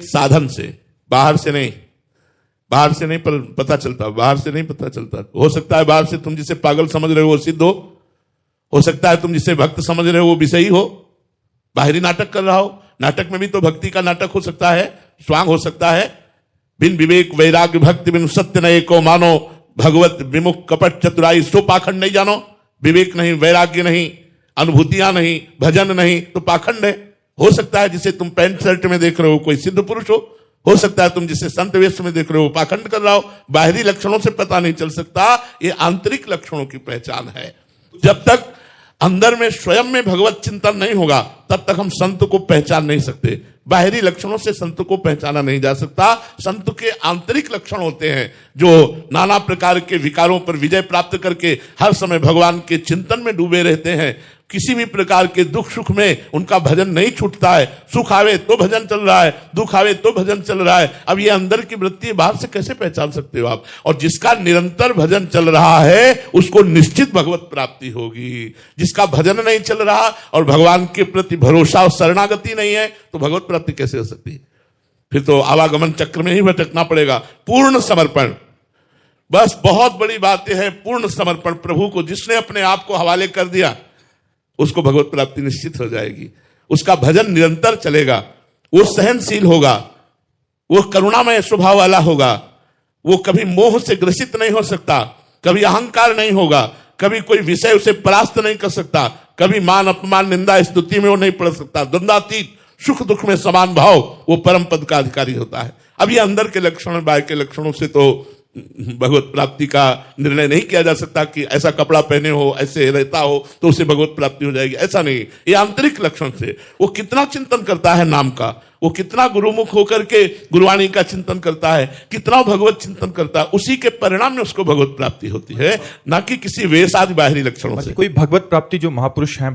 साधन से, बाहर से नहीं पता चलता, बाहर से नहीं पता चलता। हो सकता है बाहर से तुम जिसे पागल समझ रहे हो वो सिद्ध हो सकता है तुम जिसे भक्त समझ रहे हो वो विषयी हो, बाहरी नाटक कर रहा हो। नाटक में भी तो भक्ति का नाटक हो सकता है, स्वांग हो सकता है। बिन विवेक वैराग्य भक्ति बिन सत्य नए को मानो, भगवत विमुख कपट चतुराई सो पाखंड नहीं जानो। विवेक नहीं, वैराग्य नहीं, अनुभूतियां नहीं, भजन नहीं तो पाखंड है। हो सकता है जिसे तुम पैंट शर्ट में देख रहे हो कोई सिद्ध पुरुष हो सकता है तुम जिसे संत वेश में देख रहे हो पाखंड कर रहा हो। बाहरी लक्षणों से पता नहीं चल सकता, ये आंतरिक लक्षणों की पहचान है। जब तक अंदर में स्वयं में भगवत चिंतन नहीं होगा तब तक हम संत को पहचान नहीं सकते। बाहरी लक्षणों से संत को पहचाना नहीं जा सकता। संत के आंतरिक लक्षण होते हैं जो नाना प्रकार के विकारों पर विजय प्राप्त करके हर समय भगवान के चिंतन में डूबे रहते हैं। किसी भी प्रकार के दुख सुख में उनका भजन नहीं छूटता है। सुख आवे तो भजन चल रहा है, दुख आवे तो भजन चल रहा है। अब ये अंदर की वृत्ति बाहर से कैसे पहचान सकते हो आप? और जिसका निरंतर भजन चल रहा है उसको निश्चित भगवत प्राप्ति होगी। जिसका भजन नहीं चल रहा और भगवान के प्रति भरोसा और शरणागति नहीं है तो भगवत प्राप्ति कैसे हो सकती है? फिर तो आवागमन चक्र में ही भटकना पड़ेगा। पूर्ण समर्पण, बस बहुत बड़ी बात यह है, पूर्ण समर्पण प्रभु को। जिसने अपने आप को हवाले कर दिया उसको भगवत प्राप्ति निश्चित हो जाएगी। उसका भजन निरंतर चलेगा, वो सहनशील होगा, वो करुणामय स्वभाव वाला होगा, वो कभी मोह से ग्रसित नहीं हो सकता, कभी अहंकार नहीं होगा, कभी कोई विषय उसे परास्त नहीं कर सकता, कभी मान अपमान निंदा स्तुति में वो नहीं पड़ सकता। द्वंद्वातीत, सुख दुख में समान भाव, वो परम पद का अधिकारी होता है। अब ये अंदर के लक्षण बाहर के लक्षणों से तो भगवत प्राप्ति का निर्णय नहीं किया जा सकता कि ऐसा कपड़ा पहने हो, ऐसे रहता हो तो उसे भगवत प्राप्ति हो जाएगी, ऐसा नहीं। ये आंतरिक लक्षण से वो कितना चिंतन करता है नाम का, वो कितना गुरुमुख होकर के गुरुवाणी का चिंतन करता है, कितना भगवत चिंतन करता है, उसी के परिणाम में उसको भगवत प्राप्ति होती है, ना कि किसी वेश आदि बाहरी लक्षणों से। कोई भगवत प्राप्ति जो महापुरुष हैं